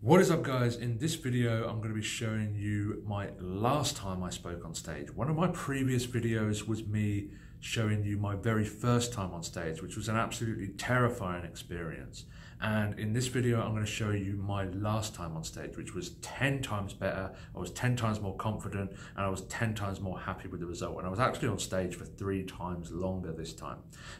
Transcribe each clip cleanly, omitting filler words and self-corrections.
What is up, guys? In this video I'm going to be showing you my last time I spoke on stage. One of my previous videos was me showing you my very first time on stage, which was an absolutely terrifying experience. And in this video I'm going to show you my last time on stage, which was 10 times better. I was 10 times more confident and I was 10 times more happy with the result. And I was actually on stage for 3 times longer this time.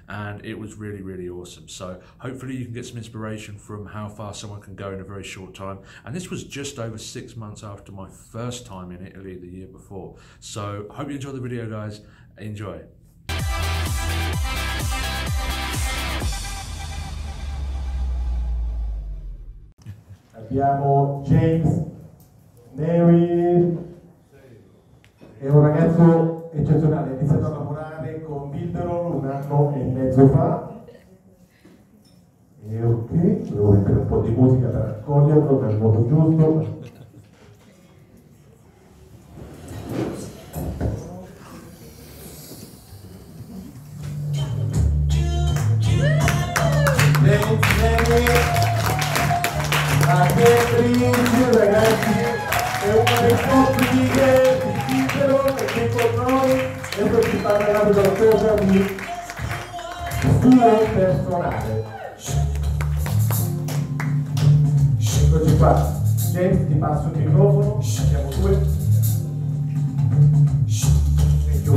And it was really, really awesome. So hopefully you can get some inspiration from how far someone can go in a very short time. And this was just over 6 months after my first time in Italy the year before. So I hope you enjoy the video, guys. Enjoy. Abbiamo James Newell, è un ragazzo eccezionale, ha iniziato a lavorare con Builderall 1 anno e mezzo fa. E ok, devo mettere un po' di musica per accoglierlo nel modo giusto. A Cambridge, ragazzi, è uno dei top leader di Builderall che è con noi. Adesso ci parlerà di qualcosa di suo personale. Eccoci qua. James, ti passo il microfono, siamo due. E io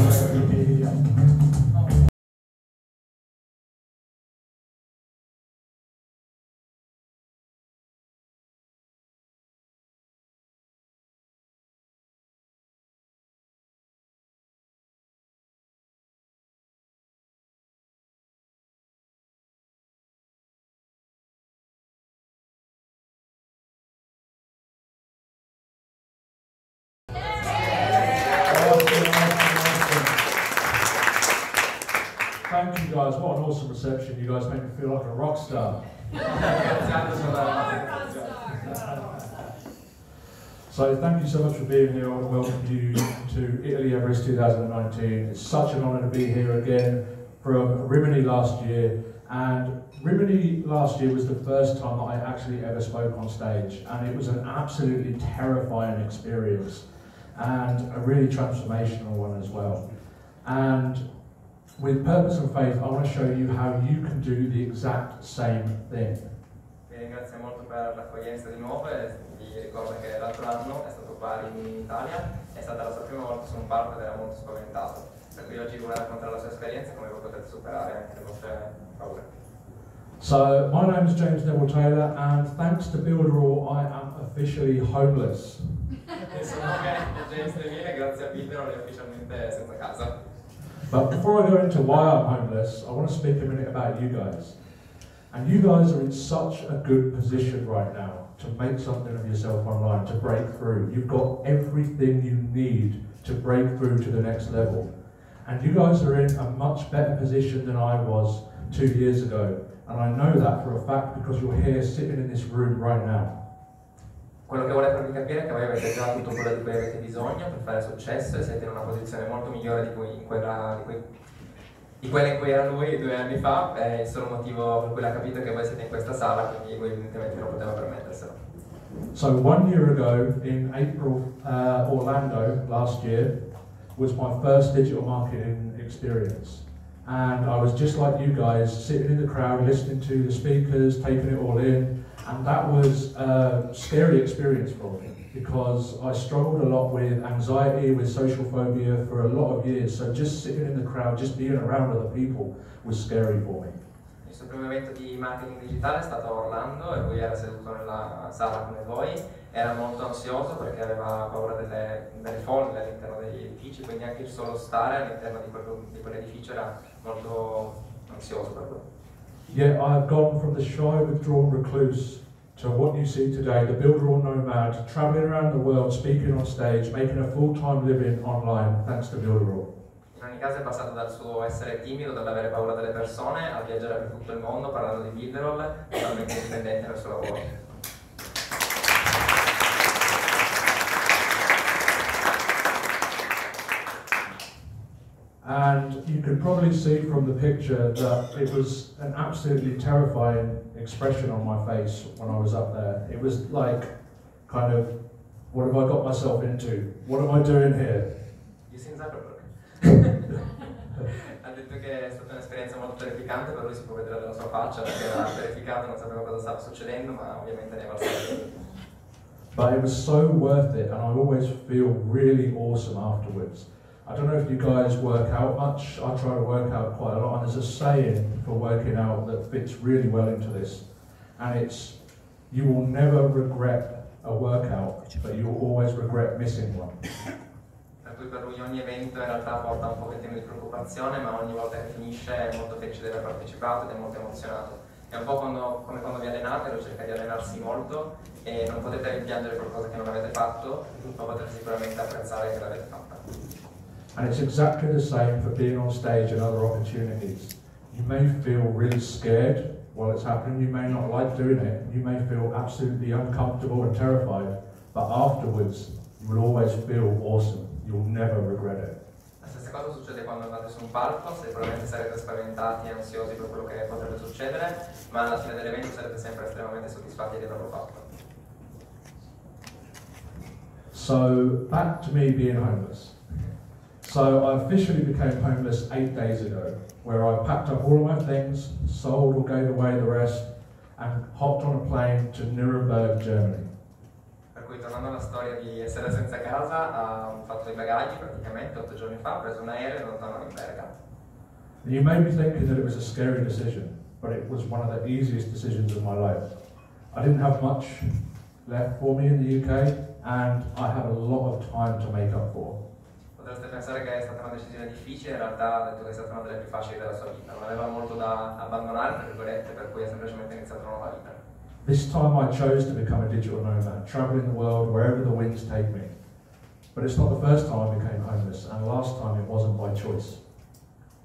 Thank you guys, what an awesome reception. You guys make me feel like a rock star. So thank you so much for being here. I want to welcome you to Italy Everest 2019. It's such an honour to be here again from Rimini last year. And Rimini last year was the first time that I actually ever spoke on stage. And it was an absolutely terrifying experience and a really transformational one as well. And with Purpose and Faith, I want to show you how you can do the exact same thing. Vi ringrazio molto per l'accoglienza di nuovo e vi ricordo che l'altro anno è stato qua in Italia, è stata la sua prima volta su un palco ed era molto spaventato. Per cui oggi vuole raccontare la sua esperienza e come voi potete superare anche le vostre paure. So, my name is James Neville Taylor, and thanks to Builderall, I am officially homeless. Il suo nome è James Neville, grazie a Builderall è ufficialmente senza casa. But before I go into why I'm homeless, I want to speak a minute about you guys. And you guys are in such a good position right now to make something of yourself online, to break through. You've got everything you need to break through to the next level. And you guys are in a much better position than I was 2 years ago. And I know that for a fact because you're here sitting in this room right now. Quello che vuole farvi capire è che voi avete già tutto quello di cui avete bisogno per fare successo e siete in una posizione molto migliore di quella in cui era lui 2 anni fa. È il solo motivo per cui l'ha capito che voi siete in questa sala, quindi lui evidentemente non poteva permetterselo. So 1 year ago, in April, Orlando last year, was my first digital marketing experience. And I was just like you guys, sitting in the crowd, listening to the speakers, taking it all in. And that was a scary experience for me because I struggled a lot with anxiety, with social phobia for a lot of years. So just sitting in the crowd, just being around other people was scary for me. Il suo primo evento di marketing digitale è stato a Orlando e lui era seduto nella sala come voi. Era molto ansioso perché aveva paura delle folle all'interno degli edifici, quindi anche il solo stare all'interno di quell'edificio era molto ansioso per lui. Yet I have gone from the shy, withdrawn recluse to what you see today, the Builderall nomad, travelling around the world, speaking on stage, making a full-time living online, thanks to Builderall. In ogni caso è passato dal suo essere timido, dall'avere paura delle persone, a viaggiare per tutto il mondo parlando di Builderall, totalmente indipendente nel suo lavoro. And you can probably see from the picture that it was an absolutely terrifying expression on my face when I was up there. It was like, kind of, what have I got myself into? What am I doing here? You seem Zuckerberg. Ha detto che è stata un'esperienza molto terrificante, però lui si può vedere dalla sua faccia perché era terrificato, non sapeva cosa stava succedendo, ma ovviamente ne va valsato. But it was so worth it, and I always feel really awesome afterwards. I don't know if you guys work out much. I try to work out quite a lot, and there's a saying for working out that fits really well into this, and it's, you will never regret a workout, but you will always regret missing one. Per cui per lui ogni evento in realtà porta un pochettino di preoccupazione, ma ogni volta che finisce è molto felice di aver partecipato ed è molto emozionato. È un po' come quando vi allenate, lui cerca di allenarsi molto e non potete rimpiangere qualcosa che non avete fatto, ma potete sicuramente apprezzare che l'avete fatta. And it's exactly the same for being on stage and other opportunities. You may feel really scared while it's happening, you may not like doing it, you may feel absolutely uncomfortable and terrified, but afterwards you will always feel awesome. You'll never regret it. La stessa cosa succede quando andate su un palco, sicuramente sarete spaventati e ansiosi per quello che potrebbe succedere, ma alla fine dell'evento sarete sempre estremamente soddisfatti di averlo fatto. So, back to me being homeless. So, I officially became homeless 8 days ago, where I packed up all of my things, sold or gave away the rest, and hopped on a plane to Nuremberg, Germany. Per cui, tornando alla storia di essere senza casa, ho fatto i bagagli praticamente 8 giorni fa, ho preso un aereo e lontano a Norimberga. You may be thinking that it was a scary decision, but it was one of the easiest decisions of my life. I didn't have much left for me in the UK, and I had a lot of time to make up for. Potreste pensare che è stata una decisione difficile, in realtà ho detto che è stata una delle più facili della sua vita. Non aveva molto da abbandonare, tra virgolette, per cui ha semplicemente iniziato una nuova vita. This time I chose to become a digital nomad, traveling the world wherever the winds take me. But it's not the first time I became homeless, and last time it wasn't by choice.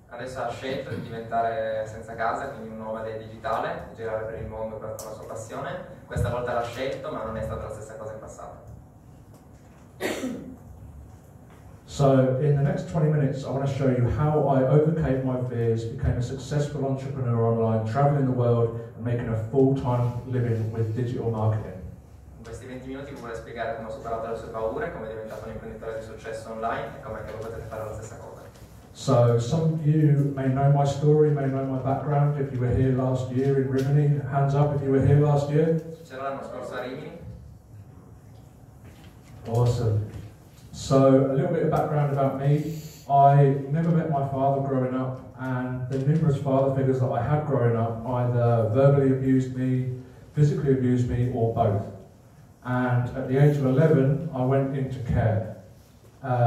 Adesso ha scelto di diventare senza casa, quindi un nomade digitale, di girare per il mondo per la sua passione. Questa volta l'ha scelto, ma non è stata la stessa cosa in passato. So, in the next 20 minutes, I want to show you how I overcame my fears, became a successful entrepreneur online, traveling the world and making a full-time living with digital marketing. In questi 20 minuti vi vorrei spiegare come ho superato le sue paure, come è diventato un imprenditore di successo online e come lo potete fare la stessa cosa. So, some of you may know my story, may know my background. If you were here last year in Rimini, hands up if you were here last year. C'era l'anno scorso a Rimini. Awesome. So, a little bit of background about me. I never met my father growing up, and the numerous father figures that I had growing up either verbally abused me, physically abused me, or both. And at the age of 11, I went into care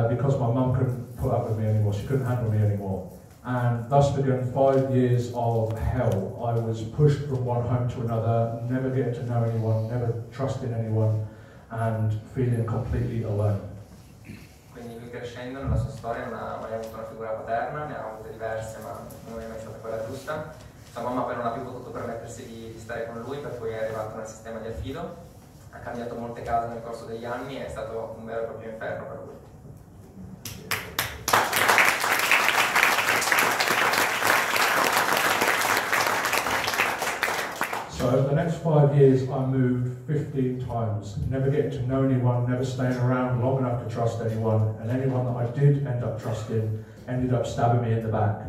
because my mum couldn't put up with me anymore. She couldn't handle me anymore. And thus began 5 years of hell. I was pushed from one home to another, never getting to know anyone, never trusting anyone, and feeling completely alone. Quindi lui crescendo nella sua storia non ha mai avuto una figura paterna, ne ha avute diverse ma non è mai stata quella giusta. Sua mamma poi non ha più potuto permettersi di stare con lui, per cui è arrivato nel sistema di affido, ha cambiato molte case nel corso degli anni e è stato un vero e proprio inferno per lui. So over the next 5 years, I moved 15 times, never getting to know anyone, never staying around long enough to trust anyone, and anyone that I did end up trusting ended up stabbing me in the back.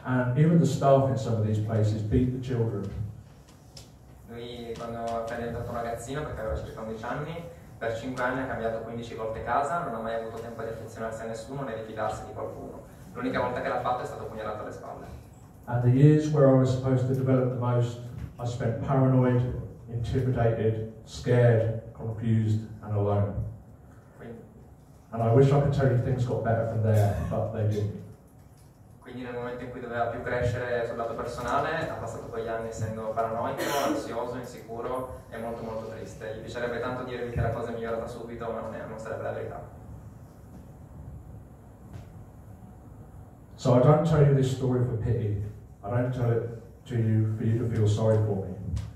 And even the staff in some of these places beat the children. Lui quando è appena diventato un ragazzino, perché aveva circa 11 anni, per 5 anni ha cambiato 15 volte casa, non ha mai avuto tempo di affezionarsi a nessuno né di fidarsi di qualcuno. L'unica volta che l'ha fatto è stato pugnalato alle spalle. And the years where I was supposed to develop the most, I spent paranoid, intimidated, scared, confused, and alone. And I wish I could tell you things got better from there, but they didn't. Quindi nel momento in cui doveva più crescere sul lato personale, ha passato quegli anni essendo paranoico, ansioso, insicuro e molto molto triste. Gli piacerebbe tanto dirvi che la cosa è migliorata subito, ma non sarebbe la verità. So I don't tell you this story for pity. I don't tell it to you for you to feel sorry for me.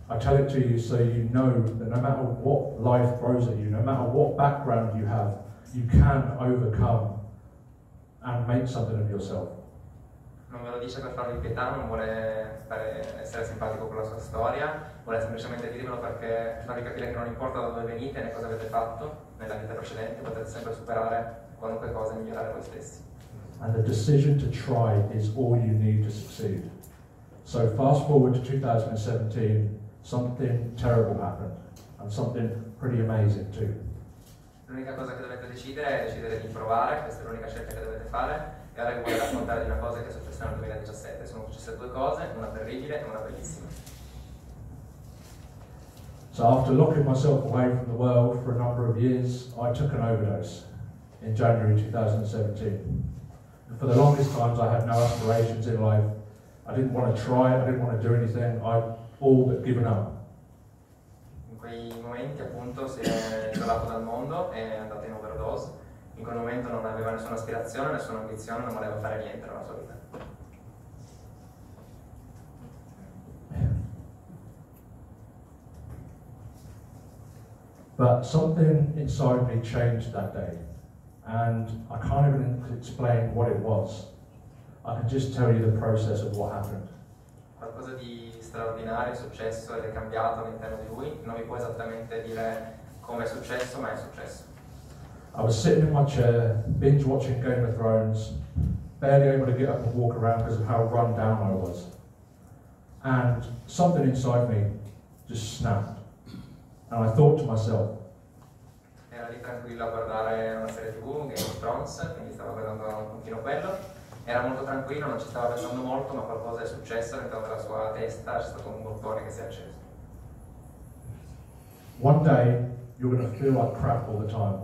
I tell it to you so you know that no matter what life throws at you, no matter what background you have, you can overcome and make something of yourself. Non ve lo dice per farvi pietà, non vuole essere simpatico con la sua storia, vuole semplicemente dirvelo perché farvi capire che non importa da dove venite né cosa avete fatto nella vita precedente, potete sempre superare qualunque cosa e migliorare voi stessi. And the decision to try is all you need to succeed. So fast forward to 2017, something terrible happened, and something pretty amazing too. L'unica cosa che dovete decidere è decidere di provare, questa è l'unica scelta che dovete fare, e ora vi voglio raccontare di una cosa che è successa nel 2017. Sono successe due cose, una terribile e una bellissima. So after locking myself away from the world for a number of years, I took an overdose in January 2017. And for the longest times I had no aspirations in life. I didn't want to try, I didn't want to do anything, I'd all but given up. In quei momenti appunto si è isolato dal mondo, è andato in overdose. In quel momento non aveva nessuna aspirazione, nessuna ambizione, non voleva fare niente nella sua vita. But something inside me changed that day, and I can't even explain what it was. I can just tell you the process of what happened. Qualcosa di straordinario è successo ed è cambiato all'interno di lui, non vi può esattamente dire come è successo, ma è successo. I was sitting in my chair, binge watching Game of Thrones, barely able to get up and walk around because of how run down I was. And something inside me just snapped. And I thought to myself, Era lì tranquillo a guardare una serie TV, Game of Thrones, quindi stava guardando un pochino quello. Era molto tranquillo, non ci stava pensando molto, ma qualcosa è successo all'interno della sua testa, c'è stato un bottone che si è acceso. one day you're going to feel like crap all the time.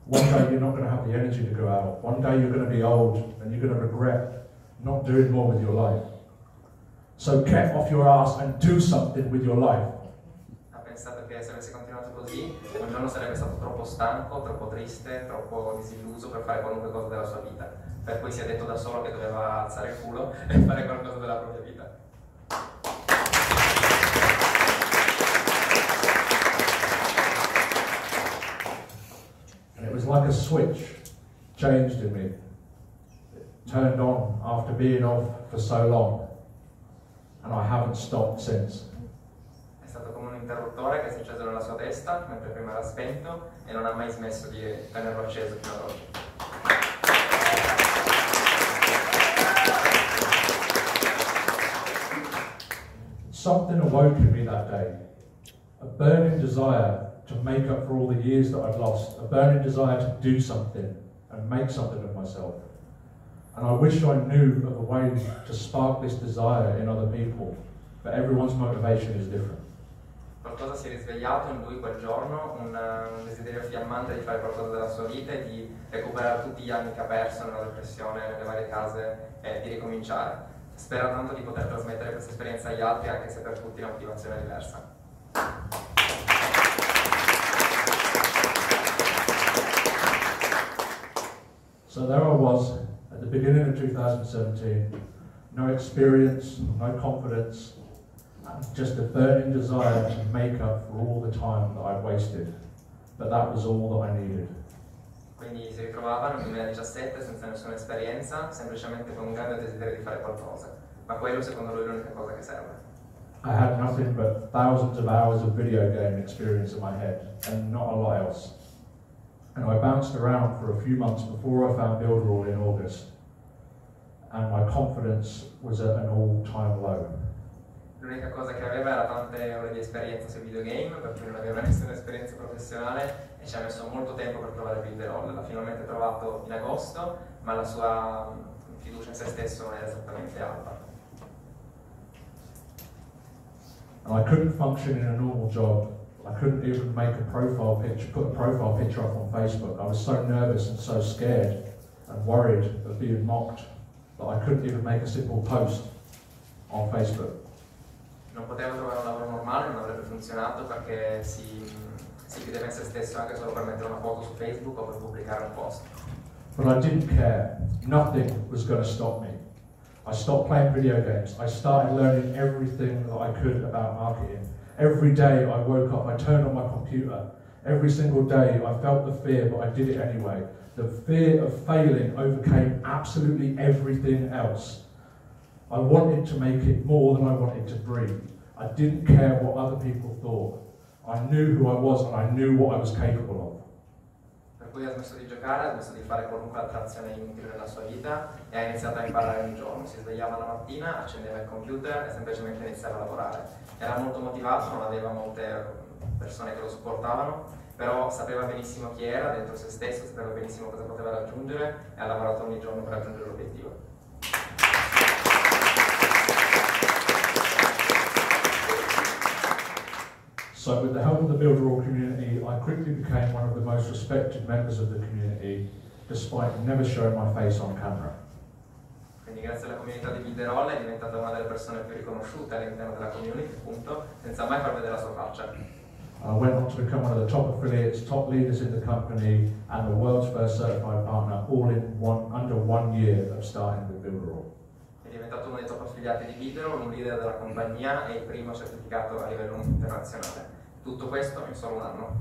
One day you're not going to have the energy to go out. One day you're going to be old and you're going to regret not doing more with your life. So get off your ass and do something with your life. Ha pensato che se avesse continuato così, un giorno sarebbe stato troppo stanco, troppo triste, troppo disilluso per fare qualunque cosa della sua vita. Per cui si è detto da solo che doveva alzare il culo e fare qualcosa della propria vita. And it was like a switch changed in me. It turned on after being off for so long. And I haven't stopped since. È stato come un interruttore che si è acceso nella sua testa, mentre prima era spento, e non ha mai smesso di tenerlo acceso fino ad oggi. Something awoke in me that day. A burning desire to make up for all the years that I'd lost. A burning desire to do something and make something of myself. And I wish I knew of a way to spark this desire in other people, but everyone's motivation is different. Qualcosa si è risvegliato in lui quel giorno, un desiderio fiammante di fare qualcosa della sua vita e di recuperare tutti gli anni che ha perso nella depressione, nelle varie case e di ricominciare. Spera tanto di poter trasmettere questa esperienza agli altri, anche se per tutti la motivazione è diversa. So there I was at the beginning of 2017, no experience, no confidence, and just a burning desire to make up for all the time that I'd wasted. But that was all that I needed. Quindi si ritrovava nel 2017 senza nessuna esperienza, semplicemente con un grande desiderio di fare qualcosa. Ma quello secondo lui è l'unica cosa che serve. I had nothing but thousands of hours of video game experience in my head, and not a lot else. And I bounced around for a few months before I found Buildroll in August, and my confidence was at an all-time low. L'unica cosa che aveva era tante ore di esperienza sui videogame, per cui non aveva nessuna esperienza professionale e ci ha messo molto tempo per trovare Buildroll. L'ha finalmente trovato in agosto, ma la sua fiducia in se stesso non era esattamente alta. And I couldn't function in a normal job. I couldn't even make a profile picture, put a profile picture up on Facebook. I was so nervous and so scared and worried of being mocked that I couldn't even make a simple post on Facebook. Non poteva trovare un lavoro normale, non avrebbe funzionato perché si chiudeva in se stesso anche solo per mettere una foto su Facebook o per pubblicare un post. But I didn't care. Nothing was going to stop me. I stopped playing video games. I started learning everything that I could about marketing. Every day I woke up, I turned on my computer. Every single day I felt the fear, but I did it anyway. The fear of failing overcame absolutely everything else. I wanted to make it more than I wanted to breathe. I didn't care what other people thought. I knew who I was and I knew what I was capable of. Per cui ha smesso di giocare, ha smesso di fare qualunque altra azione inutile nella sua vita e ha iniziato a imparare ogni giorno. Si svegliava la mattina, accendeva il computer e semplicemente iniziava a lavorare. Era molto motivato, non aveva molte persone che lo supportavano, però sapeva benissimo chi era dentro se stesso, sapeva benissimo cosa poteva raggiungere e ha lavorato ogni giorno per raggiungere l'obiettivo. So with the help of the Builderall community, I quickly became one of the most respected members of the community, despite never showing my face on camera. Quindi grazie alla comunità di Builderall è diventata una delle persone più riconosciute all'interno della community, appunto, senza mai far vedere la sua faccia. I went on to become one of the top affiliates, top leaders in the company, and the world's first certified partner, all in under 1 year of starting with Builderall. È diventato uno dei top affiliati di Builderall, un leader della compagnia e il primo certificato a livello internazionale. Tutto questo in solo un anno.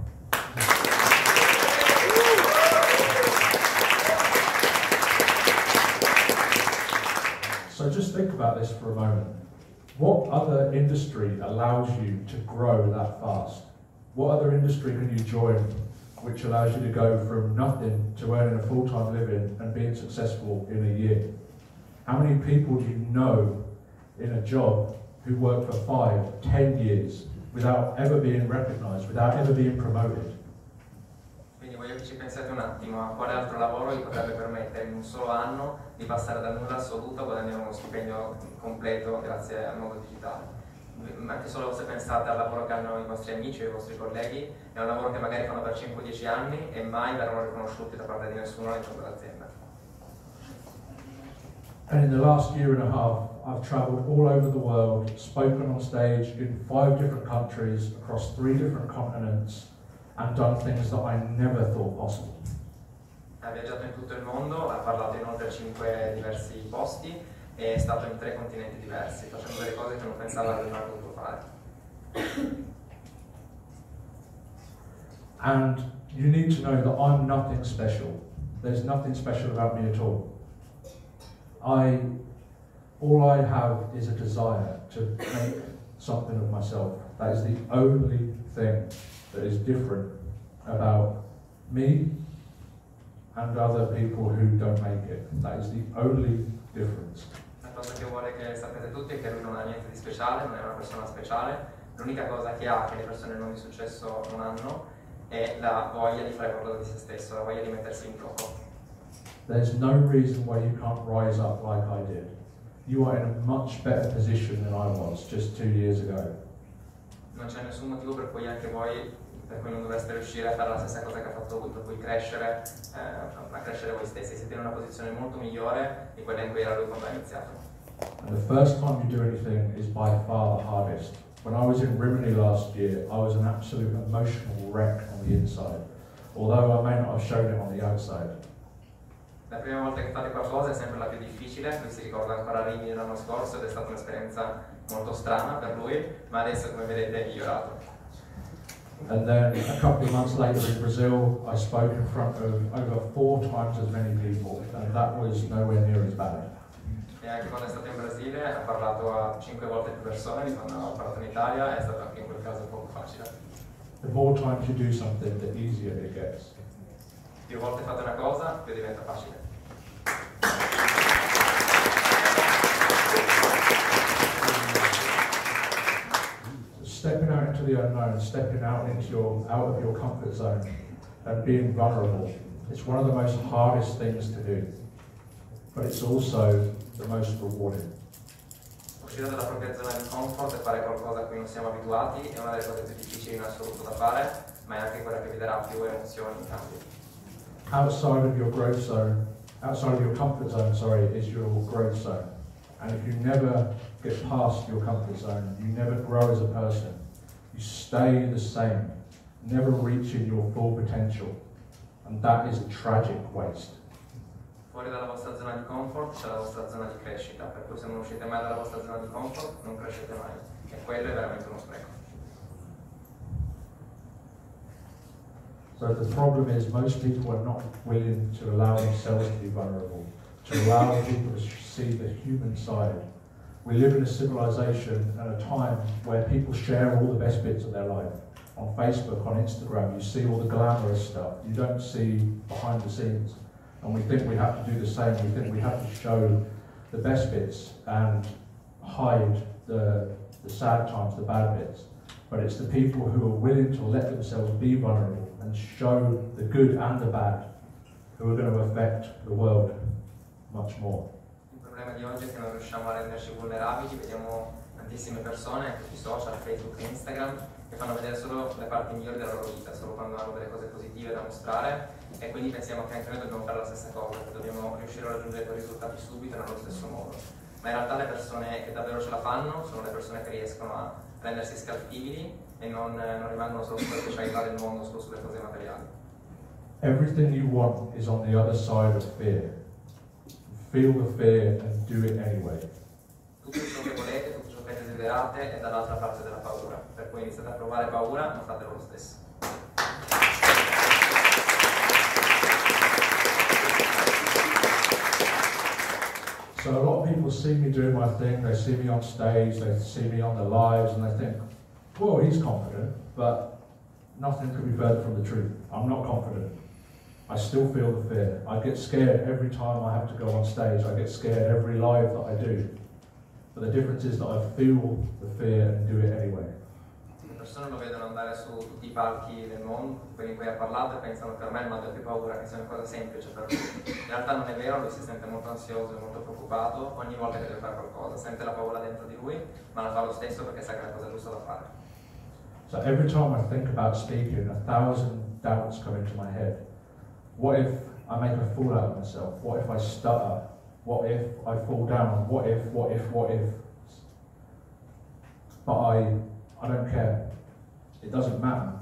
So just think about this for a moment. What other industry allows you to grow that fast? What other industry can you join which allows you to go from nothing to earning a full-time living and being successful in a year? How many people do you know in a job who work for 5, 10 years without ever being recognised, without ever being promoted? Quindi voglio che ci pensiate un attimo a quale altro lavoro vi potrebbe permettere in un solo anno di passare dal nulla assoluto a guadagnare uno stipendio completo grazie al mondo digitale. Anche solo se pensate al lavoro che hanno i vostri amici o i vostri colleghi, è un lavoro che magari fanno per 5-10 anni e mai verranno riconosciuti da parte di nessuno all'interno dell'azienda. And in the last year and a half, I've travelled all over the world, spoken on stage in 5 different countries, across 3 different continents, and done things that I never thought possible. Ha viaggiato in tutto il mondo, ha parlato in oltre 5 diversi posti e è stato in 3 continenti diversi, facendo delle cose che non pensava di aver potuto fare. And you need to know that I'm nothing special. There's nothing special about me at all. All I have is a desire to make something of myself. That is the only thing that is different about me and other people who don't make it. That is the only difference. La cosa che vuole che sapete tutti è che lui non ha niente di speciale, non è una persona speciale. L'unica cosa che ha, che le persone non di successo non hanno, è la voglia di fare qualcosa di se stesso, la voglia di mettersi in gioco. There's no reason why you can't rise up like I did. You are in a much better position than I was just 2 years ago. Non c'è nessun motivo per cui anche voi, per cui non dovreste riuscire a fare la stessa cosa che ha fatto lui, per cui crescere, a crescere voi stessi. Siete in una posizione molto migliore di quella in cui era lui quando ha iniziato. And the first time you do anything is by far the hardest. When I was in Rimini last year, I was an absolute emotional wreck on the inside, although I may not have shown it on the outside. La prima volta che fate qualcosa è sempre la più difficile, lui si ricorda ancora Rimini l'anno scorso ed è stata un'esperienza molto strana per lui, ma adesso come vedete è migliorato. And then a couple of months later in Brazil, I spoke in front of over 4 times as many people, and that was nowhere near as bad. E anche quando è stato in Brasile ha parlato a 5 volte più persone di quando ha parlato in Italia, è stato anche in quel caso poco facile. The more times you do something, the easier it gets. Più volte fate una cosa, più diventa facile. Stepping out into the unknown, stepping out of your comfort zone and being vulnerable. It's one of the most hardest things to do, but it's also the most rewarding. Uscire dalla propria zona di comfort e fare qualcosa a cui non siamo abituati è una delle cose più difficili in assoluto da fare, ma è anche quella che vi darà più emozioni in cambio. Outside of your growth zone, outside of your comfort zone, sorry, is your growth zone. And if you never get past your comfort zone, you never grow as a person. You stay the same, never reaching your full potential. And that is a tragic waste. Fuori dalla vostra zona di comfort c'è la vostra zona di crescita, per cui se non uscite mai dalla vostra zona di comfort non crescete mai. E quello è veramente uno spreco. So the problem is most people are not willing to allow themselves to be vulnerable, to allow people to see the human side, We live in a civilization and a time where people share all the best bits of their life. On Facebook, on Instagram, you see all the glamorous stuff. You don't see behind the scenes. And we think we have to do the same. We think we have to show the best bits and hide the sad times, the bad bits. But it's the people who are willing to let themselves be vulnerable and show the good and the bad who are going to affect the world much more. Il problema di oggi è che non riusciamo a renderci vulnerabili, vediamo tantissime persone anche sui social, Facebook e Instagram, che fanno vedere solo le parti migliori della loro vita, solo quando hanno delle cose positive da mostrare, e quindi pensiamo che anche noi dobbiamo fare la stessa cosa, che dobbiamo riuscire a raggiungere quei risultati subito nello stesso modo. Ma in realtà le persone che davvero ce la fanno sono le persone che riescono a rendersi scalfibili e non rimangono solo sulle specialità del mondo, solo sulle cose materiali. Everything you want is on the other side of fear. Feel the fear and do it anyway. Tutto ciò che volete, tutto ciò che desiderate è dall'altra parte della paura, per cui iniziate a provare paura, ma fatelo lo stesso. So a lot of people see me doing my thing, they see me on stage, they see me on the lives, and they think, whoa, he's confident, but nothing could be further from the truth. I'm not confident. I still feel the fear. I get scared every time I have to go on stage. I get scared every live that I do. But the difference is that I feel the fear and do it anyway. Le persone lo vedono andare su tutti i palchi del mondo, quelli in cui ha parlato, e pensano che ormai non abbia più paura, che sia una cosa semplice per lui. In realtà non è vero, lui si sente molto ansioso e molto preoccupato ogni volta che deve fare qualcosa. Sente la paura dentro di lui, ma la fa lo stesso perché sa che è la cosa giusta da fare. So every time I think about speaking, 1,000 doubts come into my head. What if I make a fool out of myself? What if I stutter? What if I fall down? What if? But I don't care. It doesn't matter.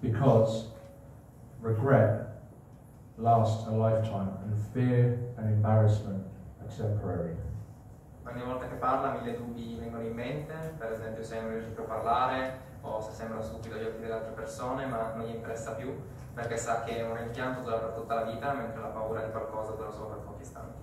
Because regret lasts a lifetime and fear and embarrassment are temporary. Ogni volta che parla 1000 dubbi vengono in mente, per esempio se non riesce più a parlare o se sembra stupido agli occhi delle altre persone, ma non gli interessa più perché sa che un rimpianto dura per tutta la vita, mentre la paura di qualcosa dura solo per pochi istanti.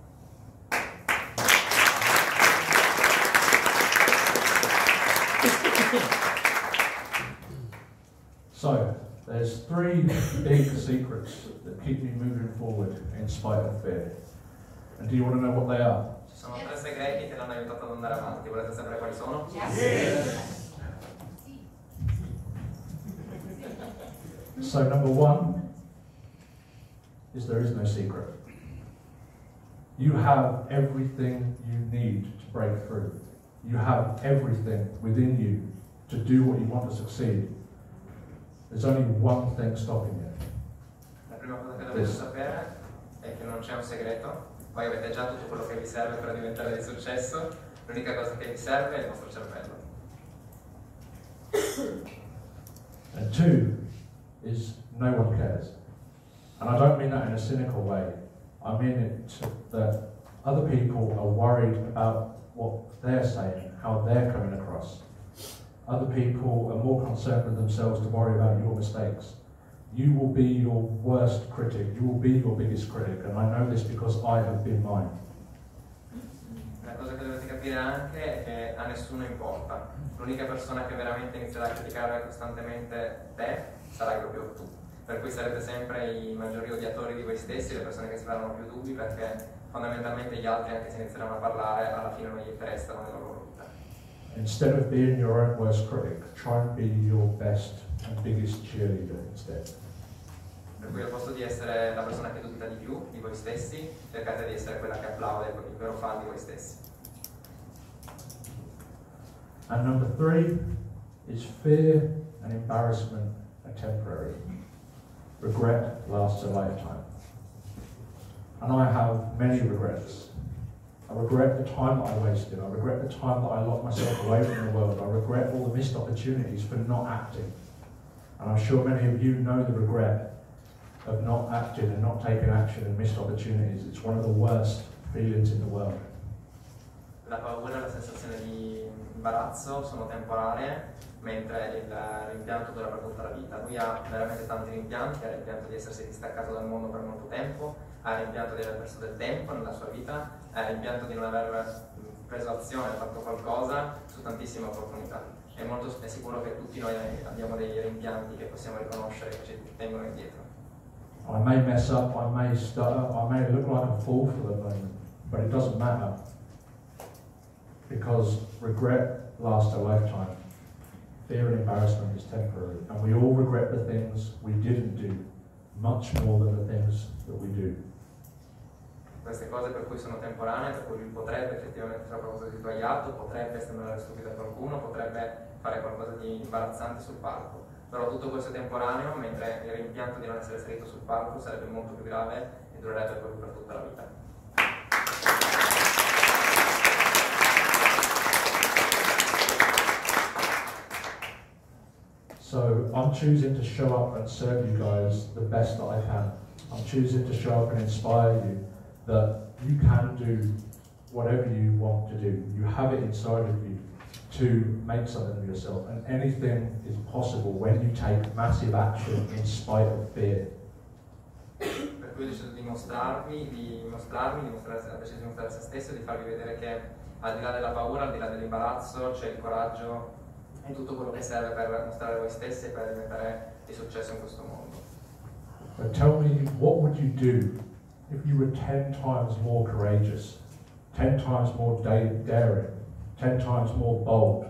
So, there's 3 big secrets that keep me moving forward in spite of fear. And do you want to know what they are? Ci sono 3 segreti che l'hanno aiutato ad andare avanti, volete sapere quali sono? Yes. So number 1 is there is no secret. You have everything you need to break through. You have everything within you to do what you want to succeed. There's only one thing stopping you. La prima cosa che dovete sapere è che non c'è un segreto, poi avete già tutto quello che vi serve per diventare di successo, l'unica cosa che vi serve è il vostro cervello. And 2 is no one cares. And I don't mean that in a cynical way. I mean it that other people are worried about what they're saying, how they're coming across. Other people are more concerned with themselves to worry about your mistakes. You will be your worst critic. You will be your biggest critic. And I know this because I have been mine. La cosa che dovete capire anche è che a nessuno importa. L'unica persona che veramente inizierà a criticare costantemente te sarai proprio tu. Per cui sarete sempre i maggiori odiatori di voi stessi, le persone che si faranno più dubbi, perché fondamentalmente gli altri, anche se inizieranno a parlare, alla fine non gli interessano nella loro vita. Instead of being your own worst critic, try and be your best and biggest cheerleader instead. Per cui al posto di essere la persona che dubita di più di voi stessi, cercate di essere quella che applaude, il vero fan di voi stessi. And number 3 is fear and embarrassment are temporary. Regret lasts a lifetime. And I have many regrets. I regret the time that I wasted. I regret the time that I locked myself away from the world. I regret all the missed opportunities for not acting. And I'm sure many of you know the regret of not acting and not taking action and missed opportunities. It's one of the worst feelings in the world. La paura e la sensazione di imbarazzo sono temporanee, mentre il rimpianto dura per tutta la vita. Lui ha veramente tanti rimpianti, ha il rimpianto di essersi distaccato dal mondo per molto tempo, ha il rimpianto di aver perso del tempo nella sua vita, ha il rimpianto di non aver preso azione, ha fatto qualcosa su tantissime opportunità. È sicuro che tutti noi abbiamo dei rimpianti che possiamo riconoscere che ci tengono indietro. I may mess up, I may stutter, I may look like a fool for the moment, but it doesn't matter. Because regret lasts a lifetime. Fear and embarrassment is temporary. And we all regret the things we didn't do, much more than the things that we do. Queste cose per cui sono temporanee, per cui lui potrebbe effettivamente fare qualcosa di sbagliato, potrebbe sembrare stupido a qualcuno, potrebbe fare qualcosa di imbarazzante sul palco. Però tutto questo è temporaneo, mentre il rimpianto di non essere salito sul palco sarebbe molto più grave e durerebbe proprio per tutta la vita. So I'm choosing to show up and serve you guys the best that I can. I'm choosing to show up and inspire you that you can do whatever you want to do. You have it inside of you to make something of yourself, and anything is possible when you take massive action in spite of fear. Per cui ho deciso di ha deciso di mostrare se stesso, di farvi vedere che al di là della paura, al di là dell'imbarazzo, c'è il coraggio e tutto quello che serve per mostrare voi stessi e per diventare di successo in questo mondo. But tell me, what would you do if you were 10 times more courageous, 10 times more daring, 10 times more bold?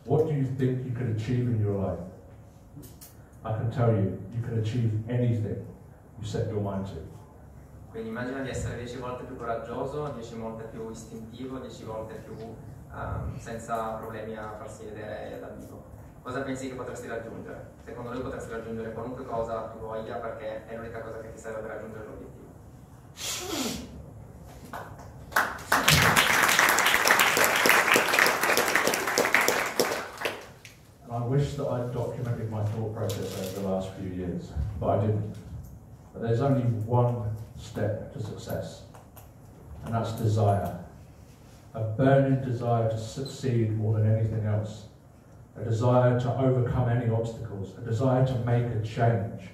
What do you think you could achieve in your life? I can tell you, you can achieve anything you set your mind to. Quindi immagina di essere 10 volte più coraggioso, 10 volte più istintivo, 10 volte più senza problemi a farsi vedere dal vivo. Cosa pensi che potresti raggiungere? Secondo lui potresti raggiungere qualunque cosa tu voglia, perché è l'unica cosa che ti serve per raggiungere l'obiettivo. And I wish that I'd documented my thought process over the last few years, but I didn't. But there's only one step to success, and that's desire. A burning desire to succeed more than anything else. A desire to overcome any obstacles. A desire to make a change.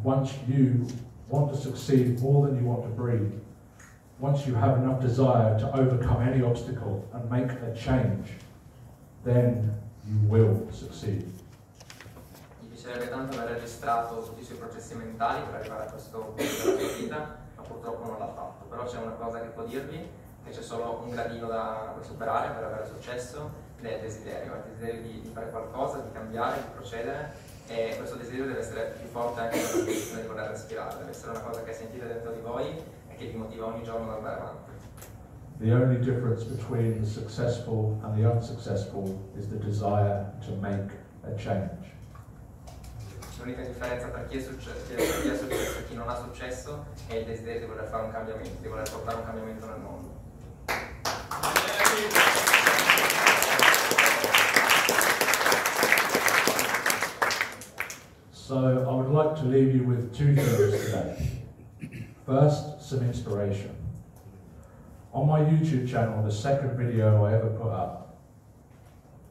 Once you want to succeed more than you want to breathe, once you have enough desire to overcome any obstacle and make a change, then you will succeed. Mi piacerebbe tanto aver registrato tutti i suoi processi mentali per arrivare a questo punto della sua vita, ma purtroppo non l'ha fatto. Però c'è una cosa che può dirvi, che c'è solo un gradino da superare per avere successo, ed è il desiderio di fare qualcosa, di cambiare, di procedere, e questo desiderio deve essere più forte anche della condizione di voler respirare, deve essere una cosa che sentite dentro di voi e che vi motiva ogni giorno ad andare avanti. The only difference between the successful and the unsuccessful is the desire to make a change. L'unica differenza tra chi ha successo e chi non ha successo è il desiderio di voler fare un cambiamento, di voler portare un cambiamento nel mondo. So I would like to leave you with two things today. First, some inspiration. On my YouTube channel, the second video I ever put up,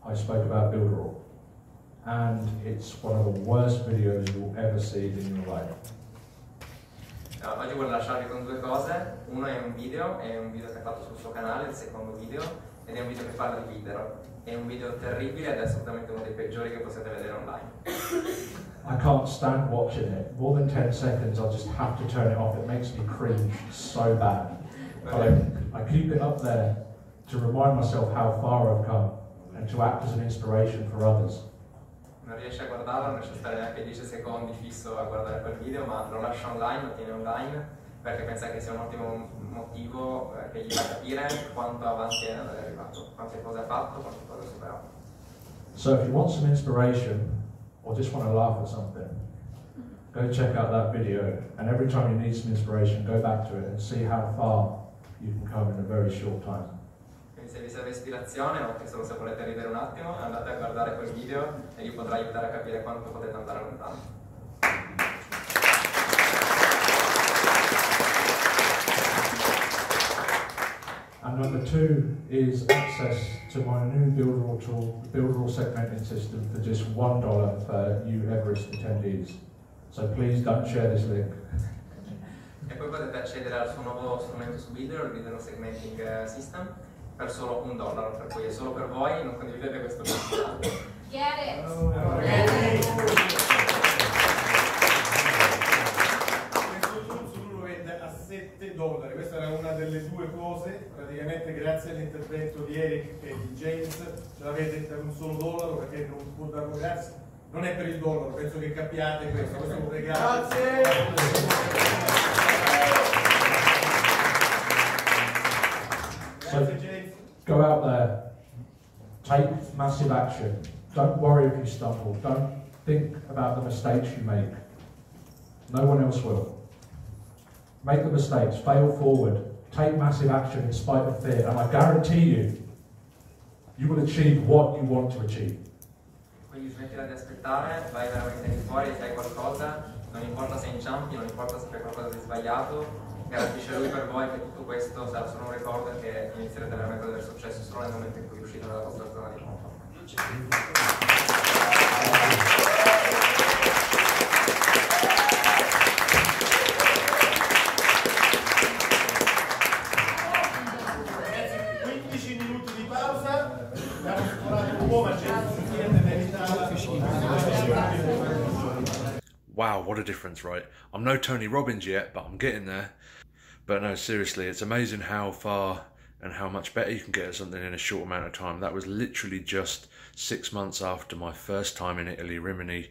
I spoke about Builderall. And it's one of the worst videos you'll ever see in your life. Oggi voglio lasciarvi con due cose. Uno è un video che ha fatto sul suo canale, il secondo video, ed è un video che parla di Builderall. È un video terribile ed è assolutamente uno dei peggiori che possiate vedere online. I can't stand watching it. More than 10 seconds, I just have to turn it off. It makes me cringe so bad. But I keep it up there to remind myself how far I've come and to act as an inspiration for others. Non riesce a guardarlo, non riesce a stare neanche 10 secondi fisso a guardare quel video, ma lo lascia online, lo tiene online, perché pensa che sia un ottimo motivo che gli fa capire quanto avanti è arrivato, quante cose ha fatto, quante cose ha superato. So if you want some inspiration, or just want to laugh at something, go check out that video, and every time you need some inspiration, go back to it and see how far you can come in a very short time. Quindi se vi serve ispirazione, o anche solo se volete ridere un attimo, andate a guardare quel video e vi potrà aiutare a capire quanto potete andare lontano. And number two is access to my new Builderall tool, the Builderall segmenting system, for just $1 for you Everest attendees. So please don't share this link. E poi potete accedere al suo nuovo strumento su Builderall, il Builderall Segmenting System, per solo $1, per cui è solo per voi, non condividete questo video. Get it! Questo tool lo vende a $7. Questa era una delle due cose, praticamente grazie all'intervento di Eric e di James ce l'avete per un solo dollaro, perché non può darlo gratis. Non è per il dollaro, penso che capiate questo è un regalo. Grazie! Grazie James. Go out there, take massive action. Don't worry if you stumble. Don't think about the mistakes you make. No one else will. Make the mistakes, fail forward, take massive action in spite of fear, and I guarantee you, you will achieve what you want to achieve. Quindi smettila di aspettare, vai veramente di fuori e fai qualcosa, non importa se inciampi, non importa se fai qualcosa di sbagliato, garantisce lui per voi che tutto questo sarà solo un ricordo e che inizierete veramente ad avere successo solo nel momento in cui uscite dalla vostra zona di comfort. Wow, what a difference, right? I'm no Tony Robbins yet, but I'm getting there. But no, seriously, it's amazing how far and how much better you can get at something in a short amount of time. That was literally just 6 months after my first time in Italy, Rimini,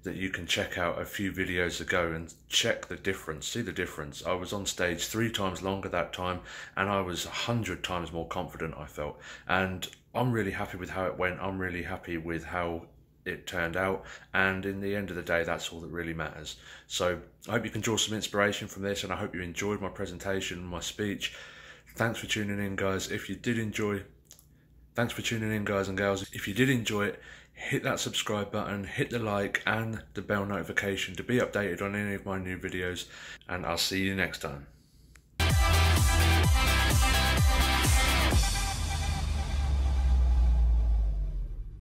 that you can check out a few videos ago and check the difference, see the difference. I was on stage 3 times longer that time, and I was 100 times more confident, I felt. And I'm really happy with how it went. I'm really happy with how it turned out, and in the end of the day, that's all that really matters. So I hope you can draw some inspiration from this, and I hope you enjoyed my presentation, my speech. Thanks for tuning in, guys. If you did enjoy, thanks for tuning in, guys and girls. If you did enjoy it, hit that subscribe button, hit the like and the bell notification to be updated on any of my new videos, and I'll see you next time.